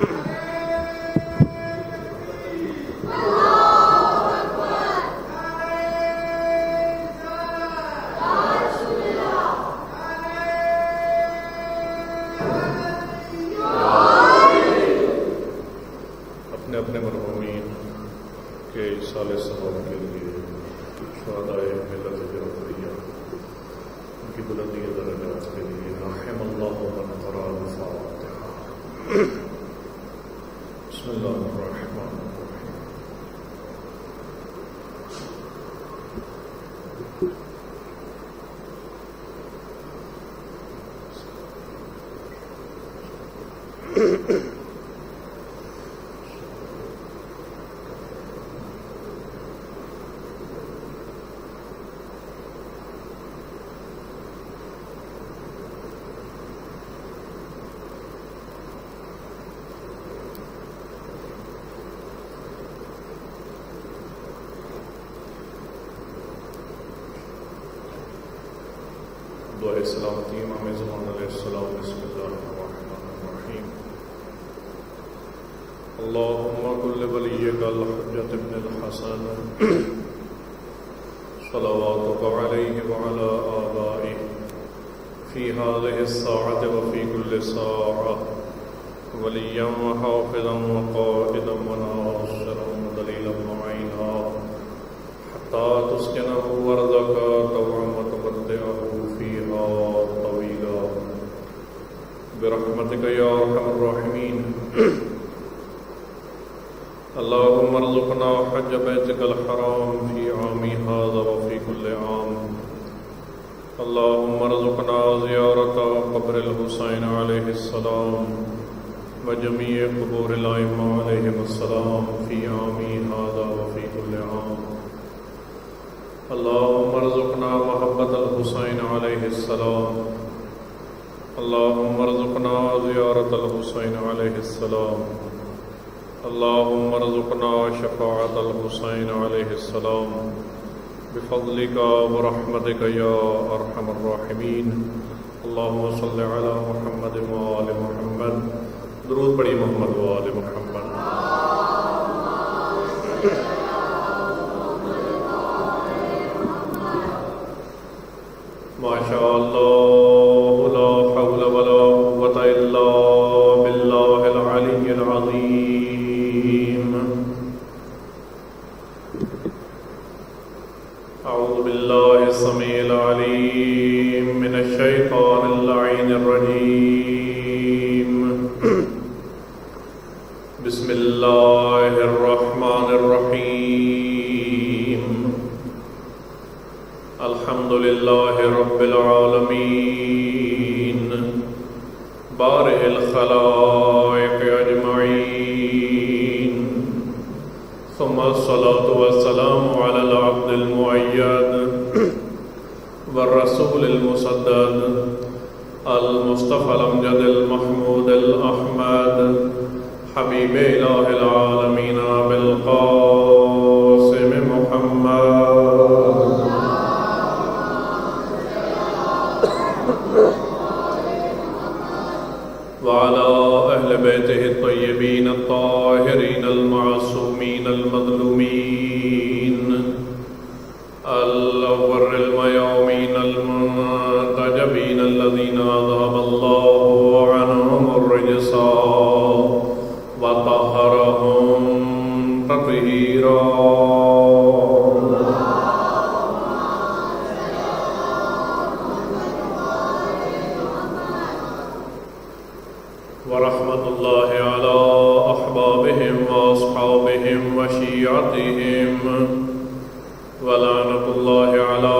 اپنے مرحومین کے سال ثواب کے لیے شہدائے ملت جعفریہ ان کی بلندی درجات کے لیے رحم اللہ من قرأ الفاتحہ۔ بسم اللہ الرحمن الرحیم۔ دعائے سلامتی امام زمان علیہ السلام۔ بسم اللہ الرحمن الرحیم۔ اللہم کل ولیک الحجۃ ابن الحسن صلواتک علیہ وعلی آبائہ فی هذه الساعة وفی کل ساعة ولیا وحافظا وقائدا وناصرا ودلیلا معینا حتی تسکنہ ارضک طوعا وتمتعہ فیہا طویلا برحمتک یا ارحم الراحمین۔ اللہم ارزقنا حج بیتک الحرام فی عامی ھذا وفی کل عام۔ اللہم ارزقنا زیارت قبر الحسین علیہ السلام وجمیع قبور الائمہ علیہم السلام فی عامی ھذا وفی کل عام۔ اللہم ارزقنا محبت الحسین علیہ السلام۔ اللہم ارزقنا زیارت الحسین علیہ السلام۔ اللہم ارزقنا شفاعت الحسین علیہ السلام بفضلک ورحمتک یا ارحم الراحمین۔ اللہم صلی علی محمد وآل محمد۔ درود پڑھی محمد وآل محمد۔ ماشاء اللہ لا حول ولا قوة الا باللہ العلی العظیم۔ اعوذ باللہ السمیع العلیم من الشیطان اللعین الرجیم۔ بسم اللہ الرحمن الرحیم۔ الحمد للہ رب العالمین بارئ الخلائق اجمعین، ثم الصلاة والسلام علی العبد المؤید والرسول المسدد المصطفى الامجد المحمود الاحمد حبیب الہ العالمین بالقاسم محمد وعلى أهل بيته الطيبين الطاهرين المعصومين المظلومين الغر الميامين المنتجبين الذين أذهب الله عنهم الرجس وطهرهم تطهيرا۔ ورحمة الله على أحبابهم وأصحابهم وشيعتهم ولعنة الله على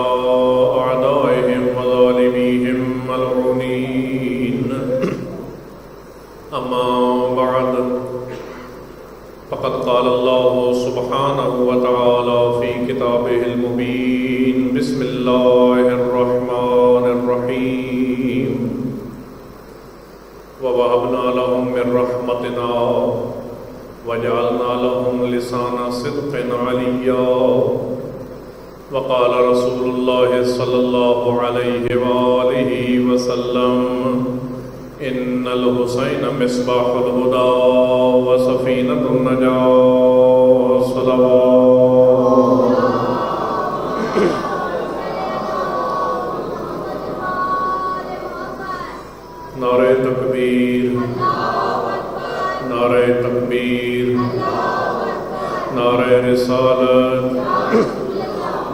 أعدائهم وظالميهم ملعونين۔ أما بعد، فقد قال الله سبحانه وتعالى في كتابه المبين: بسم الله الرحمن الرحيم. ووهبنا لهم من رحمتنا وجعلنا لهم لسان صدق عليا۔ وقال رسول الله صلى الله عليه وآله وسلم: إن الحسين مصباح الهدى وسفينة النجاة صلوات نعرہ تکبیر نعرہ تکبیر نعرہ رسالت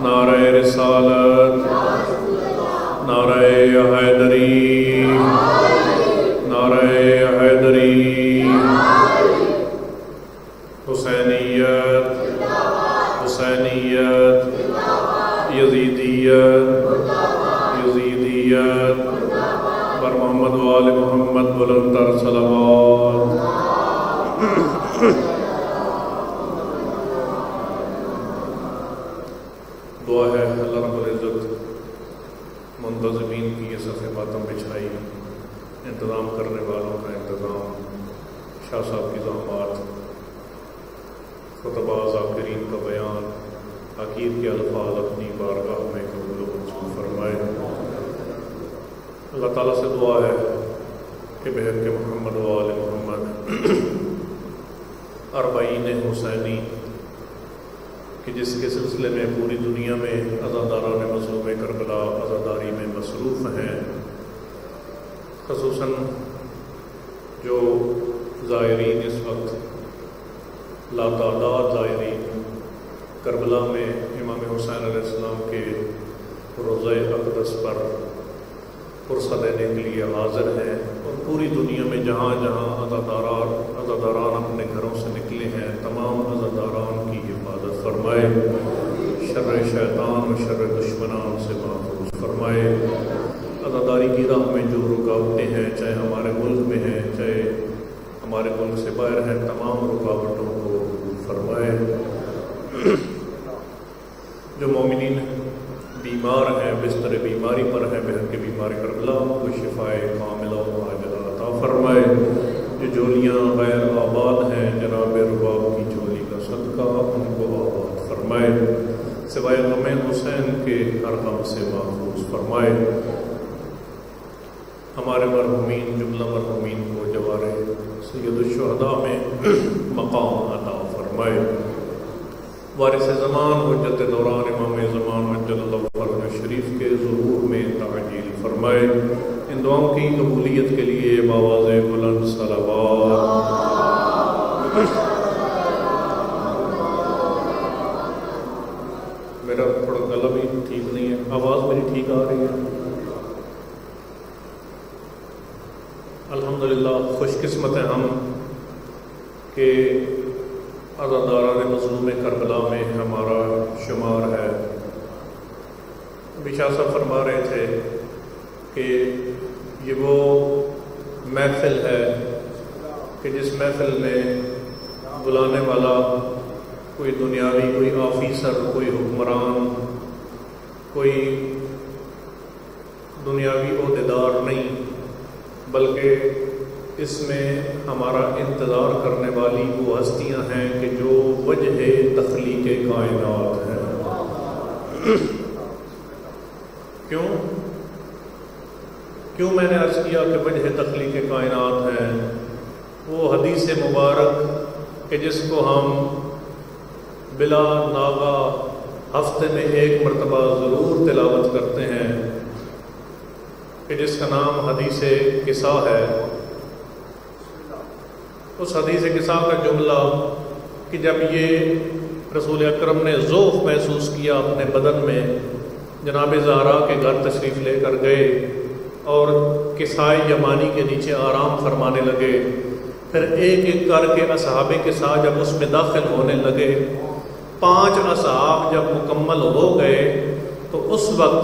نعرہ رسالت نعرہ حیدری نعرہ حیدری حسینیت حسینیت یزیدیت یزیدیت بر محمد و آل محمد بلندتر صلوات دعا ہے اللہ رب العزت منتظمین کی یہ صفحہ ماتم بچھائی، انتظام کرنے والوں کا انتظام، شاہ صاحب کی زحمات، خطبہ ذاکرین کا بیان، عقید کے الفاظ اپنی بارگاہ میں قبول و منظور فرمائے۔ اللہ تعالیٰ سے دعا ہے کہ بحق محمد و آل محمد اربعین حسینی کہ جس کے سلسلے میں پوری دنیا میں عزاداران مظلوم کربلا عزاداری میں مصروف ہیں، خصوصاً جو زائرین اس وقت لاتعداد زائرین کربلا میں امام حسین علیہ السلام کے روضہ اقدس پر پرسہ دینے کے لیے حاضر ہیں، اور پوری دنیا میں جہاں جہاں عزاداران اپنے گھروں سے نکلے ہیں، تمام عزاداران کی حفاظت فرمائے، شر شیطان و شر دشمنان سے محفوظ فرمائے۔ عزاداری کی راہ میں جو رکاوٹیں ہیں، چاہے ہمارے ملک میں ہیں چاہے ہمارے ملک سے باہر ہیں، تمام رکاوٹوں کو دور فرمائے۔ جو مومنین بیمار ہیں، بستر بیماری پر ہیں، بہن کے بیمار کربلا کو شفائے کاملہ و عاجلہ عطا فرمائے۔ جو جولیاں غیر آباد ہیں، جناب رباب کی جولی کا صدقہ ان کو آباد فرمائے، سوائے غم حسین کے ہر غم سے محفوظ فرمائے۔ ہمارے مرحومین جملہ مرحومین کو جوار سید الشہداء میں مقام عطا فرمائے۔ وارث زمان حجت دوران امام زمان عجل اللہ فرج شریف کے ظہور میں تعجیل فرمائے۔ ان دعاؤں کی قبولیت کے لیے بآواز بلند صلوات۔ میرا تھوڑا گلا بھی ٹھیک نہیں ہے، آواز میری ٹھیک آ رہی ہے؟ الحمدللہ خوش قسمت ہیں ہم کہ عزاداران مظلوم کربلا میں ہمارا شمار ہے۔ ابھی شاہ صاحب فرما رہے تھے کہ یہ وہ محفل ہے کہ جس محفل میں بلانے والا کوئی دنیاوی، کوئی آفیسر، کوئی حکمران، کوئی دنیاوی عہدیدار نہیں، بلکہ اس میں ہمارا انتظار کرنے والی وہ ہستیاں ہیں کہ جو وجہ تخلیق کائنات ہیں۔ کیوں میں نے عرض کیا کہ وجہ تخلیق کائنات ہیں؟ وہ حدیث مبارک کہ جس کو ہم بلا ناغہ ہفتے میں ایک مرتبہ ضرور تلاوت کرتے ہیں، کہ جس کا نام حدیث کسا ہے۔ اس حدیث کسا کا جملہ کہ جب یہ رسول اکرم نے ذوق محسوس کیا اپنے بدن میں، جناب زہرا کے گھر تشریف لے کر گئے اور کسائے یمانی کے نیچے آرام فرمانے لگے، پھر ایک ایک کر کے اصحاب کسا جب اس میں داخل ہونے لگے، 5 اصحاب جب مکمل ہو گئے تو اس وقت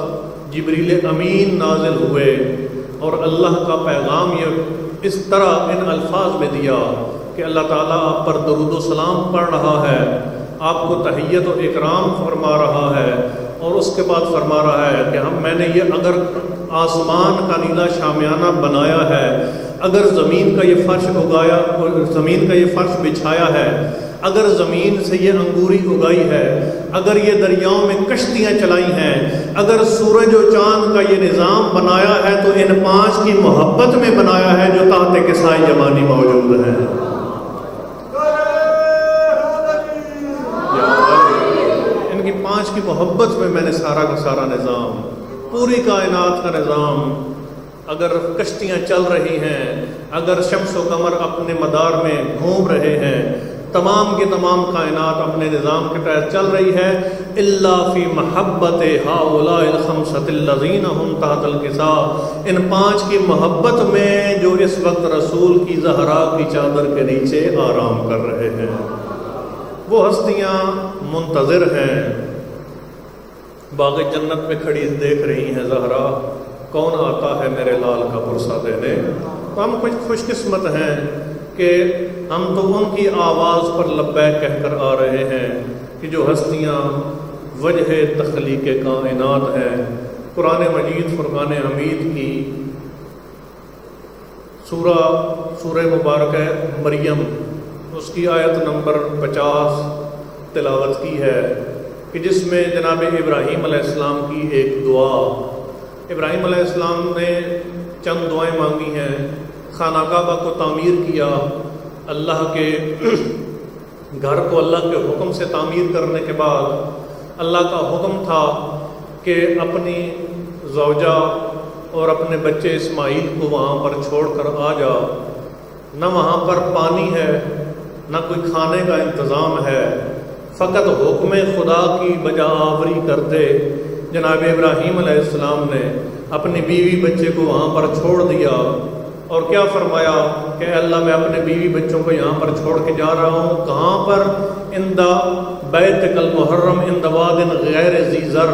جبریل امین نازل ہوئے اور اللہ کا پیغام یہ اس طرح ان الفاظ میں دیا کہ اللہ تعالیٰ آپ پر درود و سلام پڑھ رہا ہے، آپ کو تحیت و اکرام فرما رہا ہے، اور اس کے بعد فرما رہا ہے کہ میں نے یہ اگر آسمان کا نیلا شامیانہ بنایا ہے، اگر زمین کا یہ فرش اگایا، زمین کا یہ فرش بچھایا ہے، اگر زمین سے یہ انگوری اگائی ہے، اگر یہ دریاؤں میں کشتیاں چلائی ہیں، اگر سورج و چاند کا یہ نظام بنایا ہے تو ان 5 کی محبت میں بنایا ہے جو تحت کسائے یمانی موجود ہیں۔ ان کی 5 کی محبت میں میں نے سارا کا سارا نظام، پوری کائنات کا نظام، اگر کشتیاں چل رہی ہیں، اگر شمس و قمر اپنے مدار میں گھوم رہے ہیں، تمام کی تمام کائنات اپنے نظام کے تحت چل رہی ہے، الا فی محبت ہؤلاء الخمسۃ الذین هم تحت الکساء، ان 5 کی محبت میں جو اس وقت رسول کی زہرا کی چادر کے نیچے آرام کر رہے ہیں۔ وہ ہستیاں منتظر ہیں، باغ جنت میں کھڑی دیکھ رہی ہیں زہرا کون آتا ہے میرے لال کا پرسہ دینے۔ تو ہم کچھ خوش قسمت ہیں کہ ہم تو ان کی آواز پر لبیک کہہ کر آ رہے ہیں کہ جو ہستیاں وجہ تخلیق کائنات ہیں۔ قرآن مجید فرقان حمید کی سورہ مبارکہ مریم، اس کی آیت نمبر 50 تلاوت کی ہے کہ جس میں جناب ابراہیم علیہ السلام کی ایک دعا، ابراہیم علیہ السلام نے چند دعائیں مانگی ہیں، خانہ کعبہ کو تعمیر کیا، اللہ کے گھر کو اللہ کے حکم سے تعمیر کرنے کے بعد اللہ کا حکم تھا کہ اپنی زوجہ اور اپنے بچے اسماعیل کو وہاں پر چھوڑ کر آ جا، نہ وہاں پر پانی ہے نہ کوئی کھانے کا انتظام ہے، فقط حکم خدا کی بجا آوری کر دے۔ جناب ابراہیم علیہ السلام نے اپنی بیوی بچے کو وہاں پر چھوڑ دیا اور کیا فرمایا کہ اے اللہ میں اپنے بیوی بچوں کو یہاں پر چھوڑ کے جا رہا ہوں، کہاں پر؟ اندہ بیتک المحرم اندہ واد غیر ذی زر،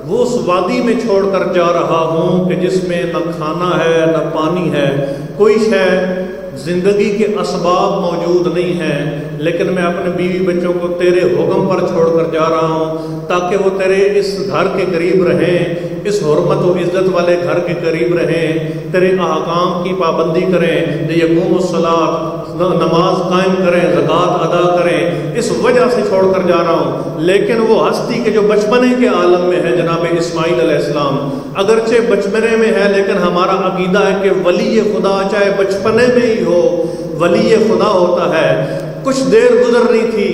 وہ اس وادی میں چھوڑ کر جا رہا ہوں کہ جس میں نہ کھانا ہے نہ پانی ہے، کوئی شے زندگی کے اسباب موجود نہیں ہیں، لیکن میں اپنے بیوی بچوں کو تیرے حکم پر چھوڑ کر جا رہا ہوں تاکہ وہ تیرے اس گھر کے قریب رہیں، اس حرمت و عزت والے گھر کے قریب رہیں، تیرے احکام کی پابندی کریں، یقوم الصلاۃ، نماز قائم کریں، زکوٰۃ ادا کریں، اس وجہ سے چھوڑ کر جا رہا ہوں۔ لیکن وہ ہستی کے جو بچپنے کے عالم میں ہے جناب اسماعیل علیہ السلام، اگرچہ بچپنے میں ہے لیکن ہمارا عقیدہ ہے کہ ولی خدا چاہے بچپنے میں ہی ہو ولی خدا ہوتا ہے۔ کچھ دیر گزرنی تھی،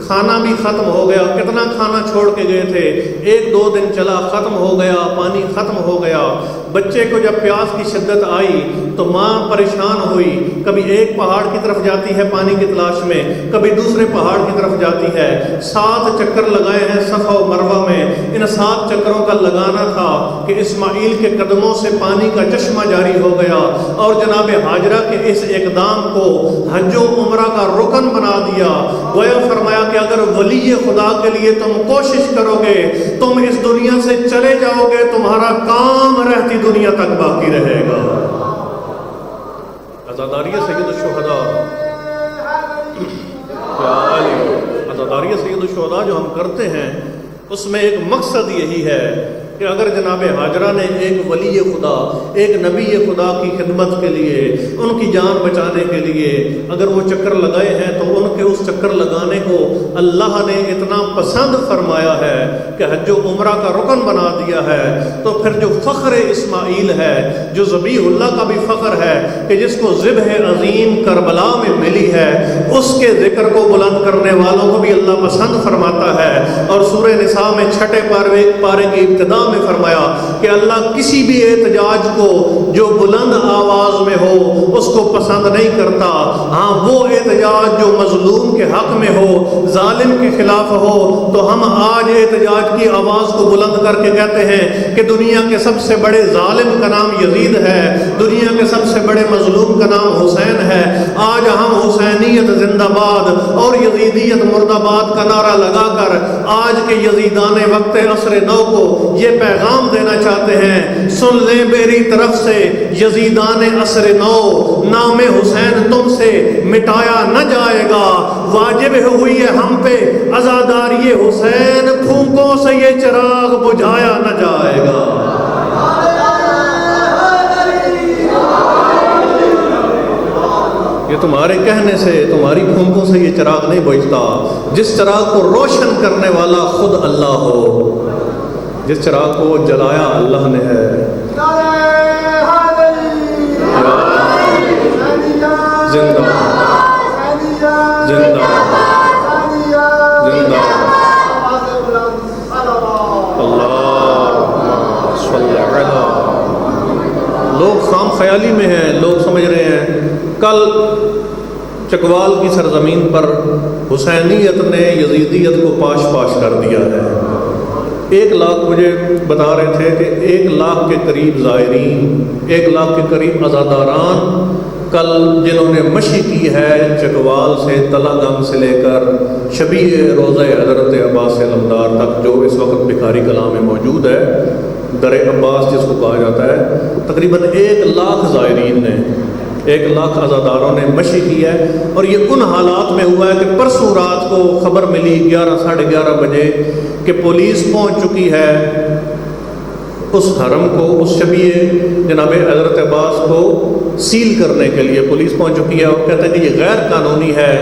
کھانا بھی ختم ہو گیا، کتنا کھانا چھوڑ کے گئے تھے، 1-2 دن چلا، ختم ہو گیا، پانی ختم ہو گیا۔ بچے کو جب پیاس کی شدت آئی تو ماں پریشان ہوئی، کبھی ایک پہاڑ کی طرف جاتی ہے پانی کی تلاش میں، کبھی دوسرے پہاڑ کی طرف جاتی ہے۔ 7 چکر لگائے ہیں صفا و مروہ میں، ان 7 چکروں کا لگانا تھا کہ اسماعیل کے قدموں سے پانی کا چشمہ جاری ہو گیا، اور جناب ہاجرہ کے اس اقدام کو حج و عمرہ کا رکن بنا دیا۔ گویا فرمایا کہ اگر ولی خدا کے لیے تم کوشش کرو گے، تم اس دنیا سے چلے جاؤ گے، تمہارا کام رہتی دنیا تک باقی رہے گا۔ عزاداری سید الشہداء، عزاداری سید الشہداء جو ہم کرتے ہیں اس میں ایک مقصد یہی ہے کہ اگر جناب ہاجرہ نے ایک ولی خدا، ایک نبی خدا کی خدمت کے لیے، ان کی جان بچانے کے لیے اگر وہ چکر لگائے ہیں تو ان کے اس چکر لگانے کو اللہ نے اتنا پسند فرمایا ہے کہ حج و عمرہ کا رکن بنا دیا ہے، تو پھر جو فخر اسماعیل ہے، جو ذبیح اللہ کا بھی فخر ہے کہ جس کو ذبح عظیم کربلا میں ملی ہے، اس کے ذکر کو بلند کرنے والوں کو بھی اللہ پسند فرماتا ہے۔ اور سورہ نساء میں 6 پارے کی ابتدا میں فرمایا کہ اللہ کسی بھی احتجاج کو جو بلند آواز میں ہو اس کو پسند نہیں کرتا، ہاں وہ احتجاج جو مظلوم کے حق میں ہو، ظالم کے خلاف ہو۔ تو ہم آج احتجاج کی آواز کو بلند کر کے کہتے ہیں کہ دنیا کے سب سے بڑے ظالم کا نام یزید ہے، دنیا کے سب سے بڑے مظلوم کا نام حسین ہے۔ آج ہم حسینیت زندہ باد اور یزیدیت مرد آباد کا نعرہ لگا کر آج کے یزیدان وقت عصر نو کو یہ پیغام دینا چاہتے ہیں، سن لیں میری طرف سے یزیدان عصر نو، نام حسین تم سے مٹایا نہ جائے گا، واجب ہوئی ہے ہم پہ عزاداری حسین، پھونکوں سے یہ چراغ بجھایا نہ جائے گا۔ کہ تمہارے کہنے سے، تمہاری پھونکوں سے یہ چراغ نہیں بجھتا، جس چراغ کو روشن کرنے والا خود اللہ ہو، جس چراغ کو جلایا اللہ نے ہے۔ زندہ زندہ زندہ اللہ صلی اللہ۔ لوگ خام خیالی میں ہیں، لوگ سمجھ رہے ہیں کل چکوال کی سرزمین پر حسینیت نے یزیدیت کو پاش پاش کر دیا ہے۔ 1 لاکھ مجھے بتا رہے تھے کہ 1 لاکھ کے قریب زائرین، 1 لاکھ کے قریب عزاداران کل جنہوں نے مشی کی ہے چکوال سے، تلا گنگ سے لے کر شبیہ روضہ حضرت عباس علمدار تک، جو اس وقت بھکاری کلاں میں موجود ہے، در عباس جس کو کہا جاتا ہے، تقریباً 1 لاکھ زائرین نے، 1 لاکھ عزاداروں نے مشی کی ہے۔ اور یہ ان حالات میں ہوا ہے کہ پرسوں رات کو خبر ملی 11 ساڑھے 11 بجے کہ پولیس پہنچ چکی ہے اس حرم کو، اس شبیہ جناب حضرت عباس کو سیل کرنے کے لیے پولیس پہنچ چکی ہے، اور کہتے ہیں کہ یہ غیر قانونی ہے۔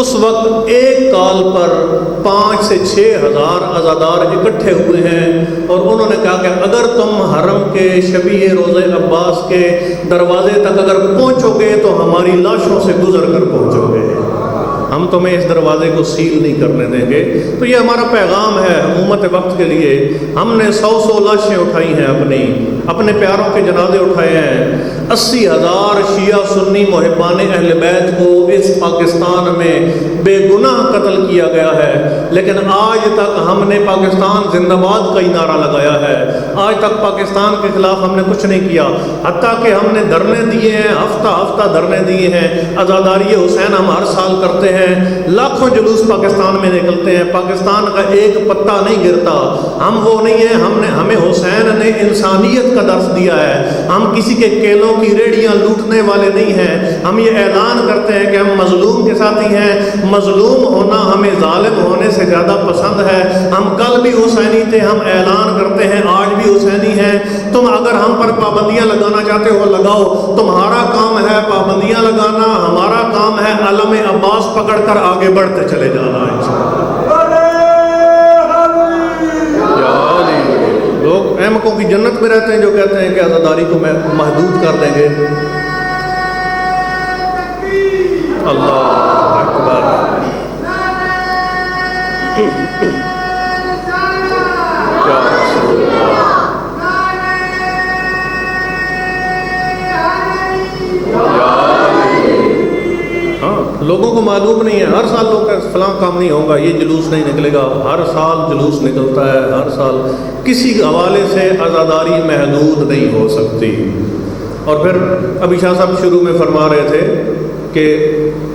اس وقت ایک کال پر 5 سے 6 ہزار عزادار اکٹھے ہوئے ہیں، اور انہوں نے کہا کہ اگر تم حرم کے شبیہ روضہ عباس کے دروازے تک اگر پہنچو گے تو ہماری لاشوں سے گزر کر پہنچو گے، ہم تمہیں اس دروازے کو سیل نہیں کرنے دیں گے۔ تو یہ ہمارا پیغام ہے امت وقت کے لیے۔ ہم نے 100 لاشیں اٹھائی ہیں، اپنے پیاروں کے جنازے اٹھائے ہیں۔ 80,000 شیعہ سنی محبان اہل بیت کو اس پاکستان میں بے گناہ قتل کیا گیا ہے، لیکن آج تک ہم نے پاکستان زندہ باد کا ہی نعرہ لگایا ہے، آج تک پاکستان کے خلاف ہم نے کچھ نہیں کیا، حتیٰ کہ ہم نے دھرنے دیے ہیں، ہفتہ ہفتہ دھرنے دیے ہیں۔ عزاداری حسین ہم ہر سال کرتے ہیں، لاکھوں جلوس پاکستان میں نکلتے ہیں، پاکستان کا ایک پتا نہیں گرتا۔ ہم وہ نہیں ہیں، ہمیں حسین نے انسانیت کا درس دیا ہے، ہم کسی کے کیلوں کی ریڑیاں لوٹنے والے نہیں ہیں۔ ہم یہ اعلان کرتے ہیں کہ ہم مظلوم کے ساتھی ہیں، مظلوم ہونا ہمیں ظالم ہونے سے زیادہ پسند ہے۔ ہم کل بھی حسینی تھے، ہم اعلان کرتے ہیں آج بھی حسینی ہیں۔ تم اگر ہم پر پابندیاں لگانا چاہتے ہو لگاؤ، تمہارا کام ہے پابندیاں لگانا، ہمارا کام ہے علم عباس پکڑ کر آگے بڑھتے چلے جانا ہے۔ لوگ احمقوں کی جنت میں رہتے ہیں جو کہتے ہیں کہ عزاداری کو محدود کر دیں گے۔ اللہ اکبر۔ لوگوں کو معلوم نہیں ہے، ہر سال لوگ کا فلاں کام نہیں ہوگا، یہ جلوس نہیں نکلے گا، ہر سال جلوس نکلتا ہے، ہر سال کسی حوالے سے عزاداری محدود نہیں ہو سکتی۔ اور پھر ابھی شاہ صاحب شروع میں فرما رہے تھے کہ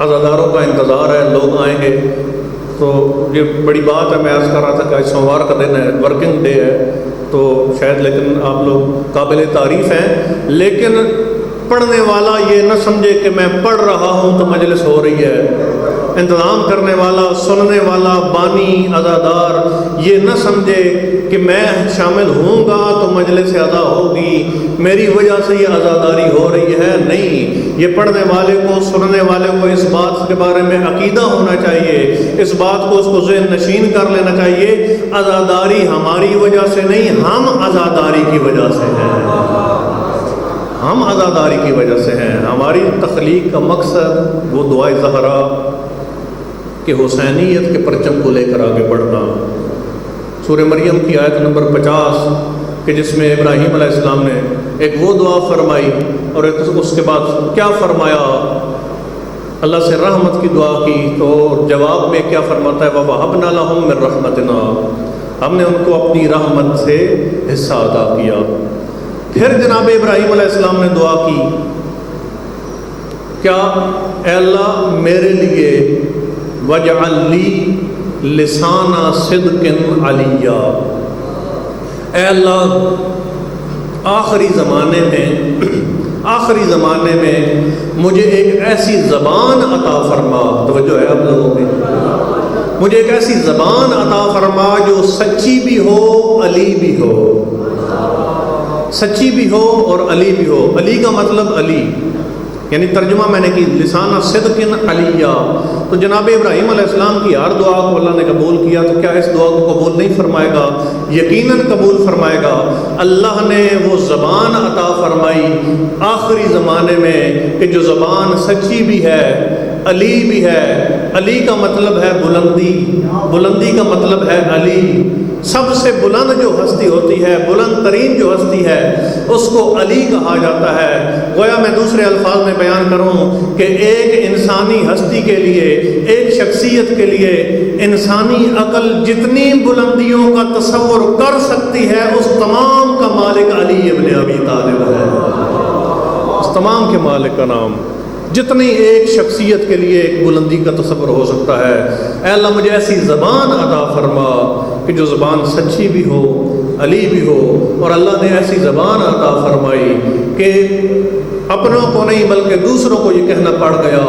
عزاداروں کا انتظار ہے، لوگ آئیں گے، تو یہ بڑی بات ہے۔ میں عرض کر رہا تھا کہ آج سوموار کا دن ہے، ورکنگ ڈے ہے، تو شاید لیکن آپ لوگ قابل تعریف ہیں، لیکن پڑھنے والا یہ نہ سمجھے کہ میں پڑھ رہا ہوں تو مجلس ہو رہی ہے، انتظام کرنے والا، سننے والا، بانی، عزادار یہ نہ سمجھے کہ میں شامل ہوں گا تو مجلس ادا ہوگی، میری وجہ سے یہ عزاداری ہو رہی ہے۔ نہیں، یہ پڑھنے والے کو، سننے والے کو اس بات کے بارے میں عقیدہ ہونا چاہیے، اس بات کو اس کو ذہن نشین کر لینا چاہیے، عزاداری ہماری وجہ سے نہیں، ہم عزاداری کی وجہ سے ہیں، ہم عزاداری کی وجہ سے ہیں۔ ہماری تخلیق کا مقصد وہ دعائے زہرا کہ حسینیت کے پرچم کو لے کر آگے بڑھنا۔ سورہ مریم کی آیت نمبر 50 کہ جس میں ابراہیم علیہ السلام نے ایک وہ دعا فرمائی اور اس کے بعد کیا فرمایا، اللہ سے رحمت کی دعا کی، تو جواب میں کیا فرماتا ہے، وَوَهَبْنَا لَهُم مِّن رَحْمَتِنَا، ہم نے ان کو اپنی رحمت سے حصہ عطا کیا۔ پھر جناب ابراہیم علیہ السلام نے دعا کی، کیا اے اللہ میرے لیے وَاجْعَلْ لِي لِسَانَ صِدْقٍ عَلِيًّا، اے اللہ آخری زمانے میں مجھے ایک ایسی زبان عطا فرما، توجہ ہے آپ لوگوں کی، مجھے ایک ایسی زبان عطا فرما جو سچی بھی ہو، علی بھی ہو، سچی بھی ہو اور علی بھی ہو۔ علی کا مطلب علی، یعنی ترجمہ میں نے کی لسان صدق علیہ، تو جناب ابراہیم علیہ السلام کی ہر دعا کو اللہ نے قبول کیا، تو کیا اس دعا کو قبول نہیں فرمائے گا؟ یقیناً قبول فرمائے گا۔ اللہ نے وہ زبان عطا فرمائی آخری زمانے میں کہ جو زبان سچی بھی ہے، علی بھی ہے۔ علی کا مطلب ہے بلندی، بلندی کا مطلب ہے علی۔ سب سے بلند جو ہستی ہوتی ہے، بلند ترین جو ہستی ہے، اس کو علی کہا جاتا ہے۔ گویا میں دوسرے الفاظ میں بیان کروں کہ ایک انسانی ہستی کے لیے، ایک شخصیت کے لیے انسانی عقل جتنی بلندیوں کا تصور کر سکتی ہے، اس تمام کا مالک علی ابن ابی طالب ہے۔ اس تمام کے مالک کا نام جتنی ایک شخصیت کے لیے ایک بلندی کا تصور ہو سکتا ہے۔ اے اللہ مجھے ایسی زبان عطا فرما کہ جو زبان سچی بھی ہو، علی بھی ہو، اور اللہ نے ایسی زبان عطا فرمائی کہ اپنوں کو نہیں بلکہ دوسروں کو یہ کہنا پڑ گیا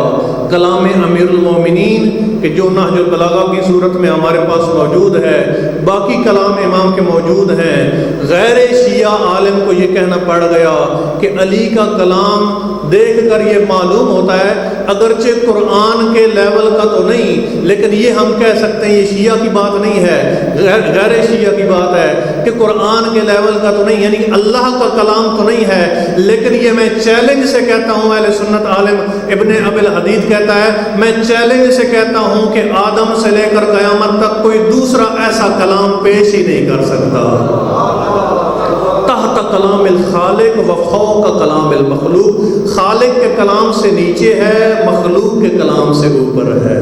کلام امیر المومنین، کہ جو نہج البلاغہ کی صورت میں ہمارے پاس موجود ہے، باقی کلام امام کے موجود ہیں۔ غیر شیعہ عالم کو یہ کہنا پڑ گیا کہ علی کا کلام دیکھ کر یہ معلوم ہوتا ہے، اگرچہ قرآن کے لیول کا تو نہیں، لیکن یہ ہم کہہ سکتے ہیں، یہ شیعہ کی بات نہیں ہے، غیر شیعہ کی بات ہے کہ قرآن کے لیول کا تو نہیں، یعنی اللہ کا کلام تو نہیں ہے، لیکن یہ میں چیلنج سے کہتا ہوں، اہل سنت عالم ابن ابی الحدید کہتا ہے، میں چیلنج سے کہتا ہوں کہ آدم سے لے کر قیامت تک کوئی دوسرا ایسا کلام پیش ہی نہیں کر سکتا۔ تحت کلام الخالق و فوق کلام المخلوق، خالق کے کلام سے نیچے ہے، مخلوق کے کلام سے اوپر ہے۔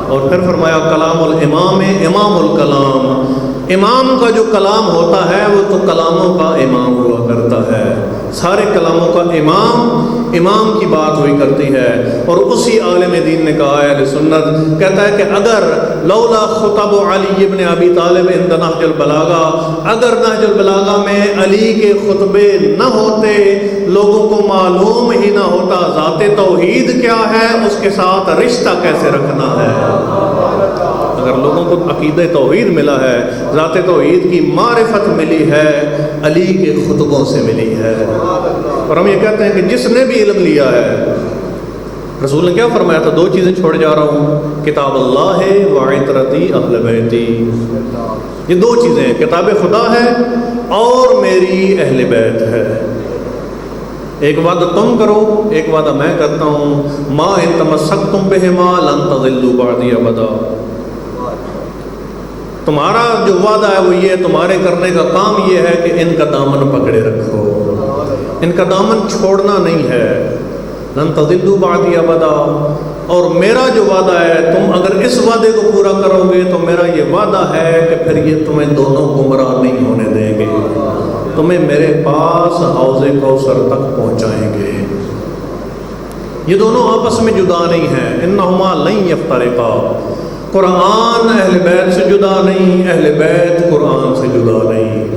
اور پھر فرمایا کلام الامام امام الکلام، امام کا جو کلام ہوتا ہے وہ تو کلاموں کا امام ہوا کرتا ہے، سارے کلاموں کا امام کی بات ہوئی کرتی ہے۔ اور اسی عالم دین نے کہا ہے، اہل سنت کہتا ہے کہ اگر لولا خطب علی ابن ابی طالب عند نہج البلاغہ، اگر نہج البلاغہ میں علی کے خطبے نہ ہوتے، لوگوں کو معلوم ہی نہ ہوتا ذات توحید کیا ہے، اس کے ساتھ رشتہ کیسے رکھنا ہے۔ اگر لوگوں کو عقیدہ توحید ملا ہے، ذات توحید کی معرفت ملی ہے، علی کے خطبوں سے ملی ہے۔ اور ہم یہ کہتے ہیں کہ جس نے بھی علم لیا ہے، رسول نے کیا فرمایا تھا؟ دو چیزیں چھوڑ جا رہا ہوں، کتاب اللہ ہے وعطرتی اہل بیتی۔ یہ دو چیزیں، کتاب خدا ہے اور میری اہل بیت ہے۔ ایک وعدہ تم کرو، ایک وعدہ میں کرتا ہوں، ما ان تمسکتم بہما لن تضلوا بعدی ابدا۔ تمہارا جو وعدہ ہے وہ یہ، تمہارے کرنے کا کام یہ ہے کہ ان کا دامن پکڑے رکھو، ان کا دامن چھوڑنا نہیں ہے، لن تضلوا بعدی ابدا۔ اور میرا جو وعدہ ہے، تم اگر اس وعدے کو پورا کرو گے تو میرا یہ وعدہ ہے کہ پھر یہ تمہیں دونوں گمراہ نہیں ہونے دیں گے، تمہیں میرے پاس حوض کوثر تک پہنچائیں گے۔ یہ دونوں آپس میں جدا نہیں ہیں، انہما لن یفترقا۔ قرآن اہل بیت سے جدا نہیں، اہل بیت قرآن سے جدا نہیں۔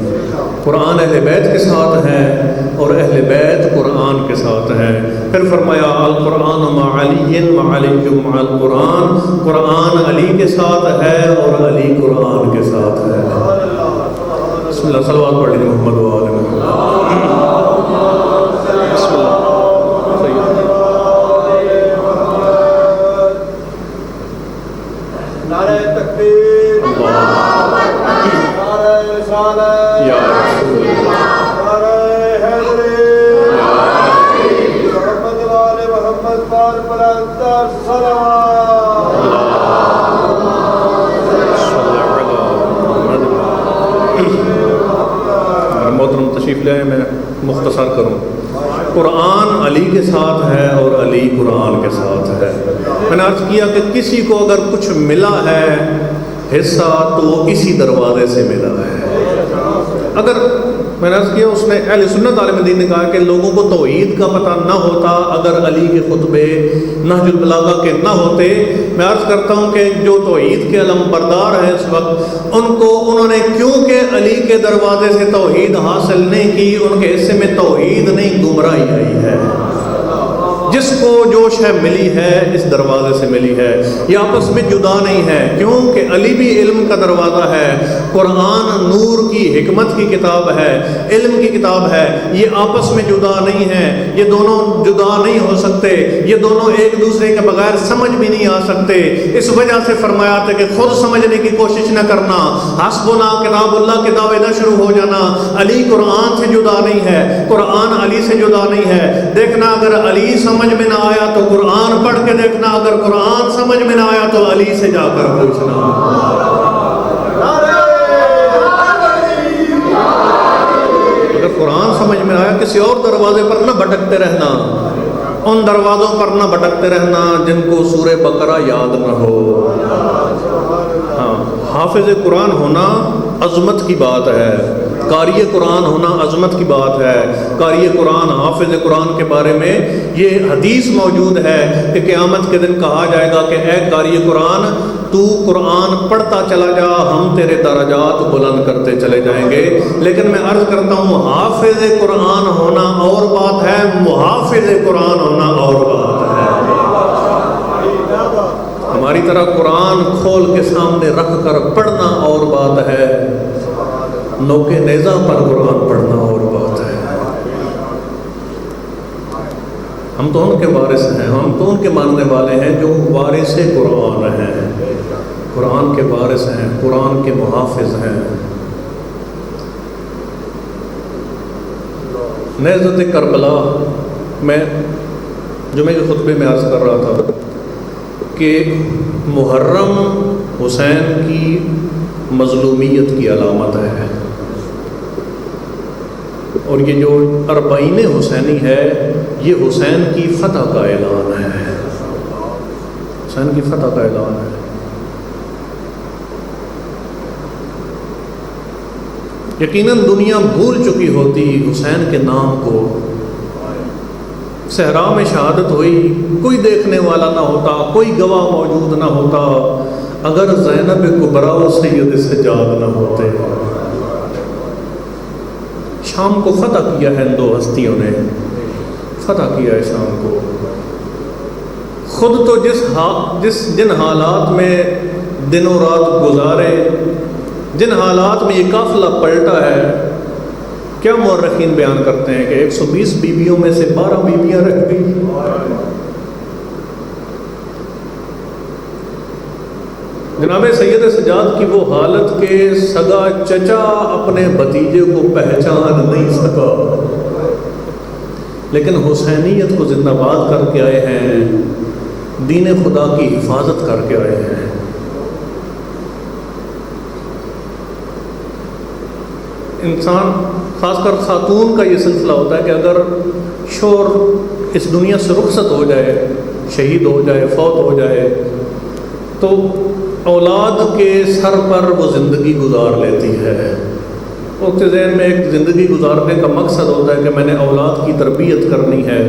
قرآن اہل بیت کے ساتھ ہے اور اہل بیت قرآن کے ساتھ ہے۔ پھر فرمایا القرآن مع علی وعلی مع القرآن، قرآن علی کے ساتھ ہے اور علی قرآن کے ساتھ ہے۔ بسم اللہ، صلوات پڑھ لیجیے محمد و آل محمد۔ بسم اللہ۔ نعرہ تکبیر، نعرہ رسالت، یا رسول اللہ، نعرہ حیدری، محمد و آل محمد پار پر انتر صلوات۔ محترم تشریف لے آئے، میں مختصر کروں۔ قرآن علی کے ساتھ ہے اور علی قرآن کے ساتھ ہے۔ میں نے عرض کیا کہ کسی کو اگر کچھ ملا ہے حصہ تو وہ اسی دروازے سے ملا ہے۔ اگر میں نے عرض کیا، اس نے اہل سنت عالم دین نے کہا کہ لوگوں کو توحید کا پتہ نہ ہوتا اگر علی کے خطبے نہج البلاغہ کے نہ ہوتے۔ میں عرض کرتا ہوں کہ جو توحید کے علم بردار ہیں اس وقت، انہوں نے کیونکہ علی کے دروازے سے توحید حاصل نہیں کی، ان کے حصے میں توحید نہیں گمراہی آئی ہے۔ جس کو جوش ہے ملی ہے اس دروازے سے ملی ہے، یہ آپس میں جدا نہیں ہے، کیونکہ علی بھی علم کا دروازہ ہے، قرآن نور کی حکمت کی کتاب ہے، علم کی کتاب ہے، یہ آپس میں جدا نہیں ہے، یہ دونوں جدا نہیں ہو سکتے، یہ دونوں ایک دوسرے کے بغیر سمجھ بھی نہیں آ سکتے۔ اس وجہ سے فرمایا تھا کہ خود سمجھنے کی کوشش نہ کرنا، حسبنا کتاب اللہ کے دعوے نہ شروع ہو جانا۔ علی قرآن سے جدا نہیں ہے، قرآن علی سے جدا نہیں ہے۔ دیکھنا اگر علی سمجھ میں نہ آیا تو قرآن پڑھ کے دیکھنا، اگر قرآن سمجھ میں نہ آیا تو علی سے جا کر پوچھنا۔ اگر قرآن سمجھ میں آیا کسی اور دروازے پر نہ بھٹکتے رہنا، ان دروازوں پر نہ بھٹکتے رہنا جن کو سورہ بقرہ یاد نہ ہو۔ ہاں، حافظ قرآن ہونا عظمت کی بات ہے، قاری قرآن ہونا عظمت کی بات ہے۔ قاری قرآن، حافظ قرآن کے بارے میں یہ حدیث موجود ہے کہ قیامت کے دن کہا جائے گا کہ اے قاری قرآن، تو قرآن پڑھتا چلا جا، ہم تیرے درجات بلند کرتے چلے جائیں گے۔ لیکن میں عرض کرتا ہوں، حافظ قرآن ہونا اور بات ہے، محافظ قرآن ہونا اور بات ہے۔ ہماری طرح قرآن کھول کے سامنے رکھ کر پڑھنا اور بات ہے، نوکے نیزہ پر قرآن پڑھنا اور بات ہے۔ ہم تو ان کے وارث ہیں، ہم تو ان کے ماننے والے ہیں جو وارث قرآن ہیں، قرآن کے وارث ہیں، قرآن کے محافظ ہیں۔ نہضت کربلا میں جمعے کے خطبے میں عرض کر رہا تھا کہ محرم حسین کی مظلومیت کی علامت ہے، اور یہ جو اربعین حسینی ہے یہ حسین کی فتح کا اعلان ہے، حسین کی فتح کا اعلان ہے۔ یقیناً دنیا بھول چکی ہوتی حسین کے نام کو، صحرا میں شہادت ہوئی، کوئی دیکھنے والا نہ ہوتا، کوئی گواہ موجود نہ ہوتا، اگر زینب کبریٰ و سید سجاد نہ ہوتے۔ شام کو فتح کیا ہے ان دو ہستیوں نے، فتح کیا ہے شام کو۔ خود تو جن حالات میں دن و رات گزارے، جن حالات میں یہ قافلہ پلٹا ہے، کیا مورخین بیان کرتے ہیں کہ 120 بیویوں میں سے 12 بیویاں رہ گئی۔ جناب سید سجاد کی وہ حالت کہ سگا چچا اپنے بھتیجے کو پہچان نہیں سکا، لیکن حسینیت کو زندہ باد کر کے آئے ہیں، دین خدا کی حفاظت کر کے آئے ہیں۔ انسان، خاص کر خاتون کا یہ سلسلہ ہوتا ہے کہ اگر شوہر اس دنیا سے رخصت ہو جائے، شہید ہو جائے، فوت ہو جائے، تو اولاد کے سر پر وہ زندگی گزار لیتی ہے۔ اس کے ذہن میں ایک زندگی گزارنے کا مقصد ہوتا ہے کہ میں نے اولاد کی تربیت کرنی ہے،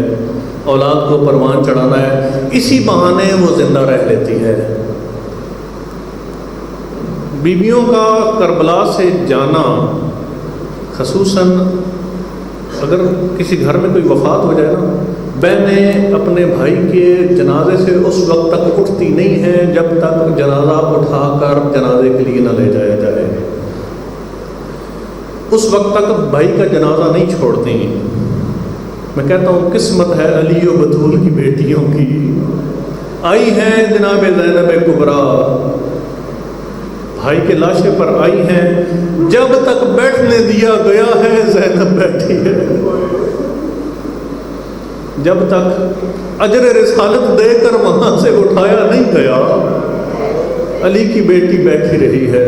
اولاد کو پروان چڑھانا ہے، اسی بہانے وہ زندہ رہ لیتی ہے۔ بیویوں کا کربلا سے جانا، خصوصاً اگر کسی گھر میں کوئی وفات ہو جائے نا، بہنیں اپنے بھائی کے جنازے سے اس وقت تک اٹھتی نہیں ہیں جب تک جنازہ اٹھا کر جنازے کے لیے نہ لے جایا جائے، اس وقت تک بھائی کا جنازہ نہیں چھوڑتی۔ میں کہتا ہوں قسمت ہے علی و بطول کی بیٹیوں کی، آئی ہیں جناب زینب کبریٰ، بھائی کے لاشے پر آئی ہیں، جب تک بیٹھنے دیا گیا ہے زینب بیٹھی ہے، جب تک اجر رسالت دے کر وہاں سے اٹھایا نہیں گیا، علی کی بیٹی بیٹھی رہی ہے۔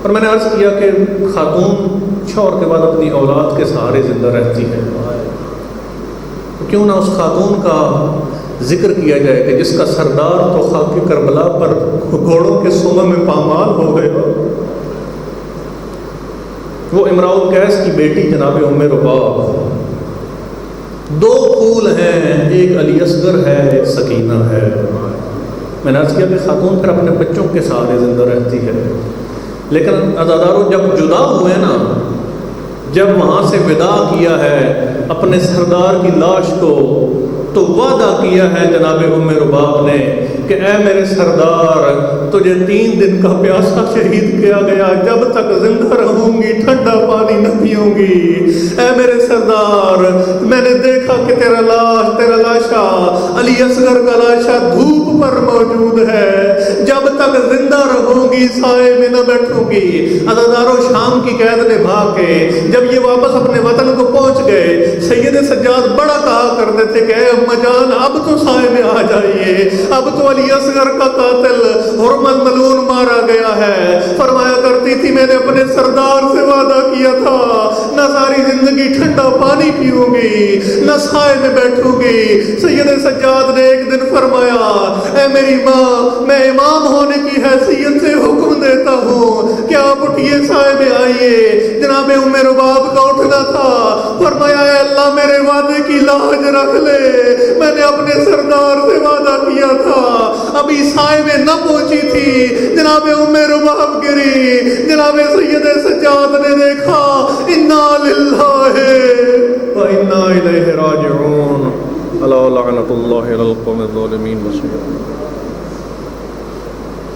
اور میں نے عرض کیا کہ خاتون شوہر کے بعد اپنی اولاد کے سہارے زندہ رہتی ہے، کیوں نہ اس خاتون کا ذکر کیا جائے کہ جس کا سردار تو خاک کربلا پر گھوڑوں کے سومے میں پامال ہو گئے، وہ امراء القیس کی بیٹی جناب ام رباب۔ دو پھول ہیں، ایک علی اصغر ہے، ایک سکینہ ہے۔ میں نے عرض کیا کہ خاتون پھر اپنے بچوں کے سہارے زندہ رہتی ہے، لیکن عزاداروں جب جدا ہوئے نا، جب وہاں سے وداع کیا ہے اپنے سردار کی لاش کو، تو وعدہ کیا ہے جناب ام رباب نے کہ اے میرے سردار تجھے 3 دن کا پیاسا شہید کیا گیا، جب تک زندہ رہوں گی ٹھنڈا پانی نہ پیوں گی۔ اے میرے سردار میں نے دیکھا کہ تیرا لاشا علی اصغر کا لاشا دھوپ پر موجود ہے، جب تک زندہ رہوں گی سائے میں نہ بیٹھوں گی۔ عزادارو شام کی قید نے بھاگ کے جب یہ واپس اپنے وطن کو پہنچ گئے، سید سجاد بڑا کہا کرتے تھے کہ اے اماں جان اب تو سائے میں آ جائیے، اب تو علی اصغر کا قاتل حرمت ملعون مارا گیا ہے۔ فرمایا کرتی تھی میں نے اپنے سردار سے وعدہ کیا تھا نہ ساری زندگی ٹھنڈا پانی پیوں گی نہ سائے میں بیٹھوں گی۔ سید سجاد نے ایک دن فرمایا اے میری ماں میں امام ہونے کی حیثیت سے حکم دیتا ہوں کہ آپ اٹھیے سائے میں آئیے۔ جناب ام رباب کا اٹھنا تھا، فرمایا اے اللہ میرے وعدے کی لاج رکھ لے، میں نے اپنے سردار سے وعدہ کیا تھا۔ ابھی سائے میں نہ پہنچی تھی جناب ام رباب گری، جناب سید سجاد نے دیکھا انا للہ و انا الیہ راجعون۔ اللہ لعنت اللہ علی القوم الظالمین۔